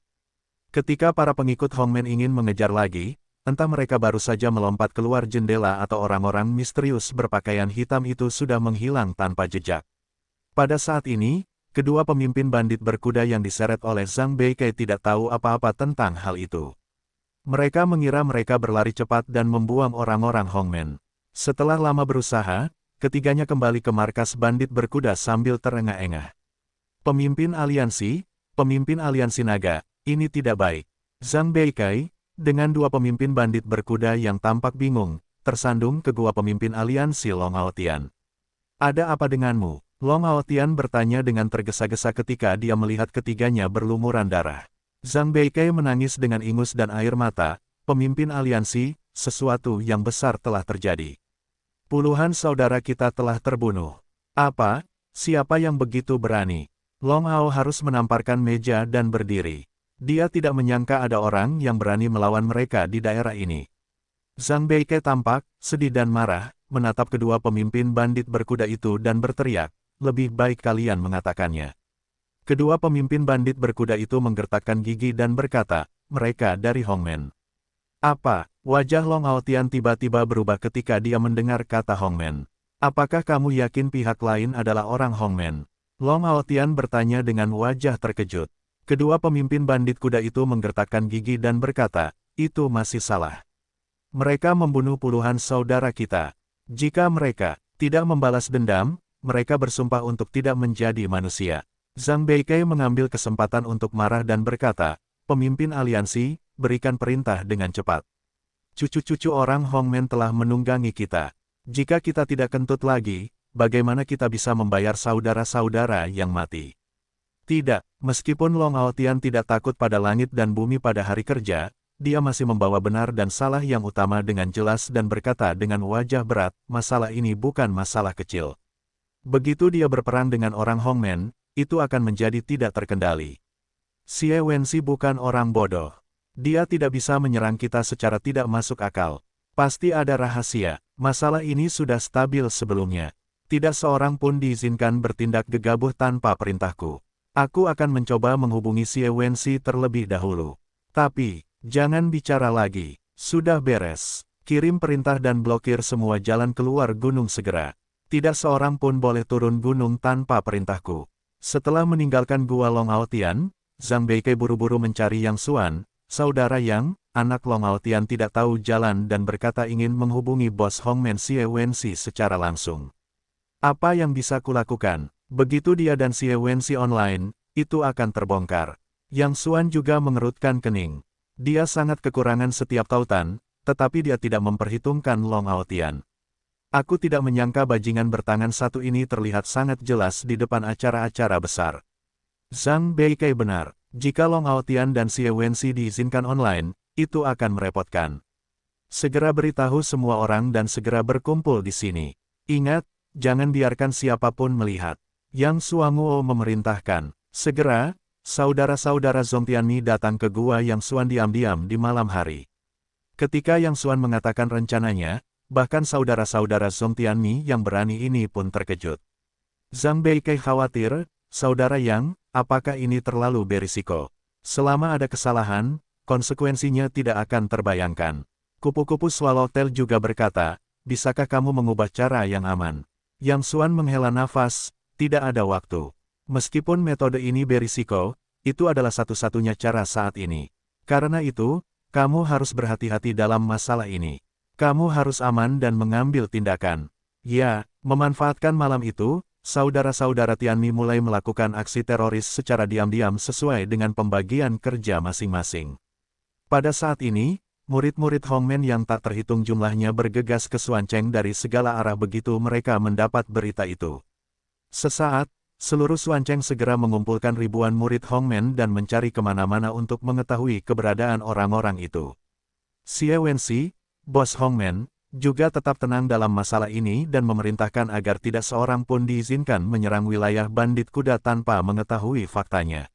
Ketika para pengikut Hongmen ingin mengejar lagi, entah mereka baru saja melompat keluar jendela atau orang-orang misterius berpakaian hitam itu sudah menghilang tanpa jejak. Pada saat ini, kedua pemimpin bandit berkuda yang diseret oleh Zhang Beikai tidak tahu apa-apa tentang hal itu. Mereka mengira mereka berlari cepat dan membuang orang-orang Hongmen. Setelah lama berusaha, ketiganya kembali ke markas bandit berkuda sambil terengah-engah. Pemimpin aliansi naga, ini tidak baik. Zhang Beikai, dengan dua pemimpin bandit berkuda yang tampak bingung, tersandung ke gua pemimpin aliansi Long Haotian. Ada apa denganmu? Long Haotian bertanya dengan tergesa-gesa ketika dia melihat ketiganya berlumuran darah. Zhang Beikai menangis dengan ingus dan air mata, pemimpin aliansi, sesuatu yang besar telah terjadi. Puluhan saudara kita telah terbunuh. Apa? Siapa yang begitu berani? Long Hao harus menamparkan meja dan berdiri. Dia tidak menyangka ada orang yang berani melawan mereka di daerah ini. Zhang Beike tampak sedih dan marah, menatap kedua pemimpin bandit berkuda itu dan berteriak, "Lebih baik kalian mengatakannya." Kedua pemimpin bandit berkuda itu menggertakkan gigi dan berkata, "Mereka dari Hongmen." "Apa?" Wajah Long Haotian tiba-tiba berubah ketika dia mendengar kata Hongmen. "Apakah kamu yakin pihak lain adalah orang Hongmen?" Long Haotian bertanya dengan wajah terkejut. Kedua pemimpin bandit kuda itu menggertakkan gigi dan berkata, "Itu masih salah. Mereka membunuh puluhan saudara kita. Jika mereka tidak membalas dendam, mereka bersumpah untuk tidak menjadi manusia." Zhang Beike mengambil kesempatan untuk marah dan berkata, "Pemimpin aliansi, berikan perintah dengan cepat. Cucu-cucu orang Hongmen telah menunggangi kita. Jika kita tidak kentut lagi, bagaimana kita bisa membayar saudara-saudara yang mati?" Tidak, meskipun Long Haotian tidak takut pada langit dan bumi pada hari kerja, dia masih membawa benar dan salah yang utama dengan jelas dan berkata dengan wajah berat, "Masalah ini bukan masalah kecil. Begitu dia berperang dengan orang Hongmen, itu akan menjadi tidak terkendali. Xie Wenxi bukan orang bodoh. Dia tidak bisa menyerang kita secara tidak masuk akal. Pasti ada rahasia. Masalah ini sudah stabil sebelumnya. Tidak seorang pun diizinkan bertindak gegabah tanpa perintahku. Aku akan mencoba menghubungi Xie Wenxi terlebih dahulu. Tapi, jangan bicara lagi. Sudah beres. Kirim perintah dan blokir semua jalan keluar gunung segera. Tidak seorang pun boleh turun gunung tanpa perintahku." Setelah meninggalkan Gua Long Haotian, Zhang Beike buru-buru mencari Yang Xuan, saudara Yang, anak Long Haotian tidak tahu jalan dan berkata ingin menghubungi bos Hongmen Xie Wenxi secara langsung. "Apa yang bisa kulakukan? Begitu dia dan Xie Wenxi online, itu akan terbongkar." Yang Xuan juga mengerutkan kening. Dia sangat kekurangan setiap tautan, tetapi dia tidak memperhitungkan Long Haotian. "Aku tidak menyangka bajingan bertangan satu ini terlihat sangat jelas di depan acara-acara besar." Zhang Beike benar. Jika Long Haotian dan Xie Wenxi diizinkan online, itu akan merepotkan. Segera beritahu semua orang dan segera berkumpul di sini. Ingat, jangan biarkan siapapun melihat. Yang Xuanguo memerintahkan. Segera, saudara-saudara Zhongtianmi datang ke gua Yang Xuan diam-diam di malam hari. Ketika Yang Xuan mengatakan rencananya, bahkan saudara-saudara Zhongtianmi yang berani ini pun terkejut. Zhang Beike khawatir, "Saudara Yang, apakah ini terlalu berisiko? Selama ada kesalahan, konsekuensinya tidak akan terbayangkan." Kupu-kupu Swallowtail juga berkata, "Bisakah kamu mengubah cara yang aman?" Yang Xuan menghela nafas, "Tidak ada waktu. Meskipun metode ini berisiko, itu adalah satu-satunya cara saat ini. Karena itu, kamu harus berhati-hati dalam masalah ini. Kamu harus aman dan mengambil tindakan." Ya, memanfaatkan malam itu, saudara-saudara Tianmi mulai melakukan aksi teroris secara diam-diam sesuai dengan pembagian kerja masing-masing. Pada saat ini, murid-murid Hongmen yang tak terhitung jumlahnya bergegas ke Xuancheng dari segala arah begitu mereka mendapat berita itu. Sesaat, seluruh Xuancheng segera mengumpulkan ribuan murid Hongmen dan mencari kemana-mana untuk mengetahui keberadaan orang-orang itu. Xie Wenxi, bos Hongmen, juga tetap tenang dalam masalah ini dan memerintahkan agar tidak seorang pun diizinkan menyerang wilayah bandit kuda tanpa mengetahui faktanya.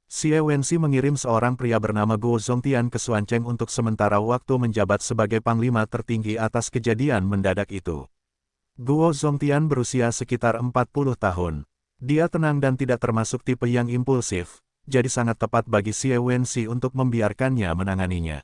Xie Wenxi mengirim seorang pria bernama Guo Zongtian ke Xuancheng untuk sementara waktu menjabat sebagai panglima tertinggi atas kejadian mendadak itu. Guo Zongtian berusia sekitar 40 tahun. Dia tenang dan tidak termasuk tipe yang impulsif, jadi sangat tepat bagi Xie Wenxi untuk membiarkannya menanganinya.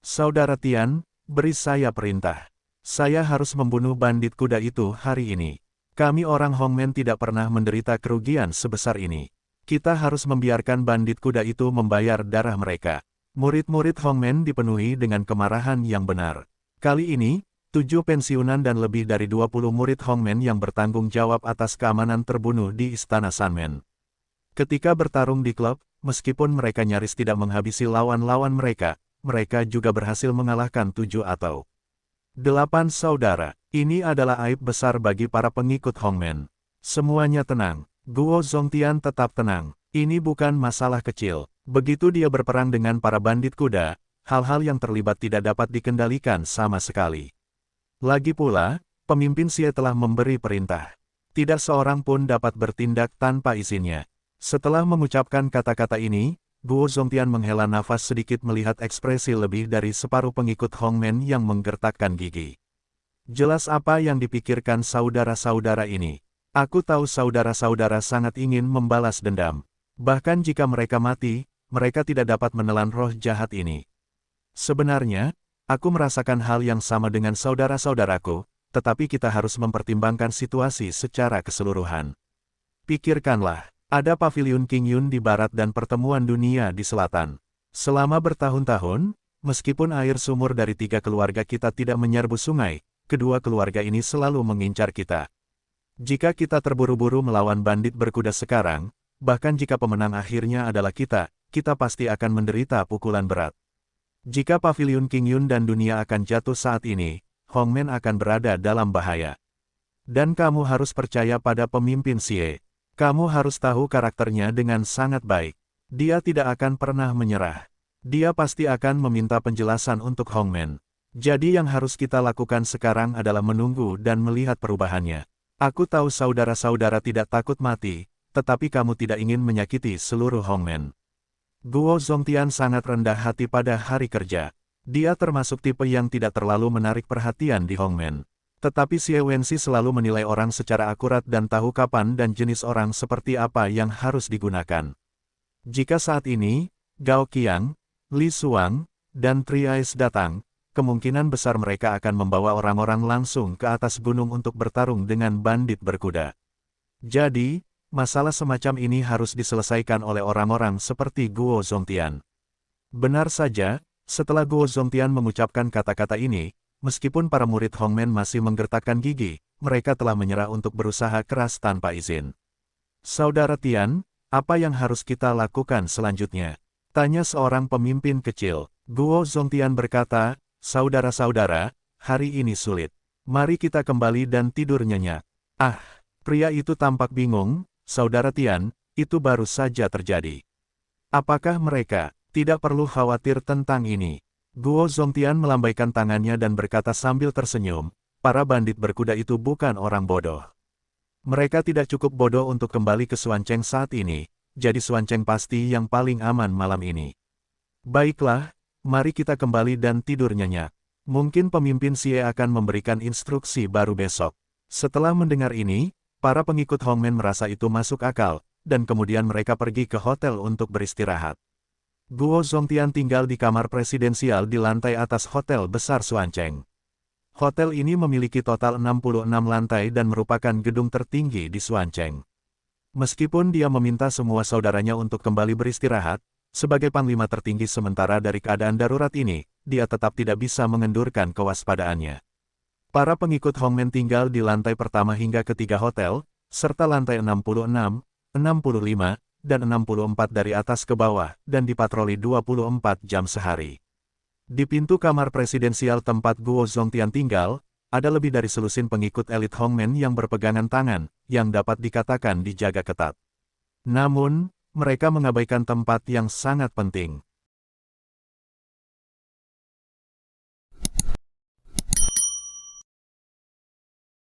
"Saudara Tian, beri saya perintah. Saya harus membunuh bandit kuda itu hari ini. Kami orang Hongmen tidak pernah menderita kerugian sebesar ini. Kita harus membiarkan bandit kuda itu membayar darah mereka." Murid-murid Hongmen dipenuhi dengan kemarahan yang benar. Kali ini, 7 pensiunan dan lebih dari 20 murid Hongmen yang bertanggung jawab atas keamanan terbunuh di Istana Sanmen. Ketika bertarung di klub, meskipun mereka nyaris tidak menghabisi lawan-lawan mereka juga berhasil mengalahkan 7 atau 8 saudara. Ini adalah aib besar bagi para pengikut Hongmen. Semuanya tenang. Guo Zongtian tetap tenang. Ini bukan masalah kecil. Begitu dia berperang dengan para bandit kuda, hal-hal yang terlibat tidak dapat dikendalikan sama sekali. Lagi pula, pemimpin Xie telah memberi perintah. Tidak seorang pun dapat bertindak tanpa izinnya. Setelah mengucapkan kata-kata ini, Guo Zongtian menghela nafas sedikit melihat ekspresi lebih dari separuh pengikut Hongmen yang menggertakkan gigi. Jelas apa yang dipikirkan saudara-saudara ini. Aku tahu saudara-saudara sangat ingin membalas dendam. Bahkan jika mereka mati, mereka tidak dapat menelan roh jahat ini. Sebenarnya, aku merasakan hal yang sama dengan saudara-saudaraku, tetapi kita harus mempertimbangkan situasi secara keseluruhan. Pikirkanlah. Ada paviliun King Yun di barat dan pertemuan dunia di selatan. Selama bertahun-tahun, meskipun air sumur dari 3 keluarga kita tidak menyerbu sungai, kedua keluarga ini selalu mengincar kita. Jika kita terburu-buru melawan bandit berkuda sekarang, bahkan jika pemenang akhirnya adalah kita pasti akan menderita pukulan berat. Jika paviliun King Yun dan dunia akan jatuh saat ini, Hongmen akan berada dalam bahaya. Dan kamu harus percaya pada pemimpin Xie. Kamu harus tahu karakternya dengan sangat baik. Dia tidak akan pernah menyerah. Dia pasti akan meminta penjelasan untuk Hongmen. Jadi yang harus kita lakukan sekarang adalah menunggu dan melihat perubahannya. Aku tahu saudara-saudara tidak takut mati, tetapi kamu tidak ingin menyakiti seluruh Hongmen. Guo Zongtian sangat rendah hati pada hari kerja. Dia termasuk tipe yang tidak terlalu menarik perhatian di Hongmen. Tetapi Xie Wenxi selalu menilai orang secara akurat dan tahu kapan dan jenis orang seperti apa yang harus digunakan. Jika saat ini, Gao Qiang, Li Xuang, dan Triais datang, kemungkinan besar mereka akan membawa orang-orang langsung ke atas gunung untuk bertarung dengan bandit berkuda. Jadi, masalah semacam ini harus diselesaikan oleh orang-orang seperti Guo Zongtian. Benar saja, setelah Guo Zongtian mengucapkan kata-kata ini, meskipun para murid Hongmen masih menggertakkan gigi, mereka telah menyerah untuk berusaha keras tanpa izin. Saudara Tian, apa yang harus kita lakukan selanjutnya? Tanya seorang pemimpin kecil. Guo Zongtian berkata, saudara-saudara, hari ini sulit. Mari kita kembali dan tidur nyenyak. Ah, pria itu tampak bingung, saudara Tian, itu baru saja terjadi. Apakah mereka tidak perlu khawatir tentang ini? Guo Zongtian melambaikan tangannya dan berkata sambil tersenyum, para bandit berkuda itu bukan orang bodoh. Mereka tidak cukup bodoh untuk kembali ke Xuancheng saat ini, jadi Xuancheng pasti yang paling aman malam ini. Baiklah, mari kita kembali dan tidur nyenyak. Mungkin pemimpin Xie akan memberikan instruksi baru besok. Setelah mendengar ini, para pengikut Hongmen merasa itu masuk akal, dan kemudian mereka pergi ke hotel untuk beristirahat. Guo Zongtian tinggal di kamar presidensial di lantai atas hotel besar Xuancheng. Hotel ini memiliki total 66 lantai dan merupakan gedung tertinggi di Xuancheng. Meskipun dia meminta semua saudaranya untuk kembali beristirahat, sebagai panglima tertinggi sementara dari keadaan darurat ini, dia tetap tidak bisa mengendurkan kewaspadaannya. Para pengikut Hongmen tinggal di lantai pertama hingga ketiga hotel, serta lantai 66, 65, dan 64 dari atas ke bawah, dan dipatroli 24 jam sehari. Di pintu kamar presidensial tempat Guo Zongtian tinggal, ada lebih dari selusin pengikut elit Hongmen yang berpegangan tangan, yang dapat dikatakan dijaga ketat. Namun, mereka mengabaikan tempat yang sangat penting.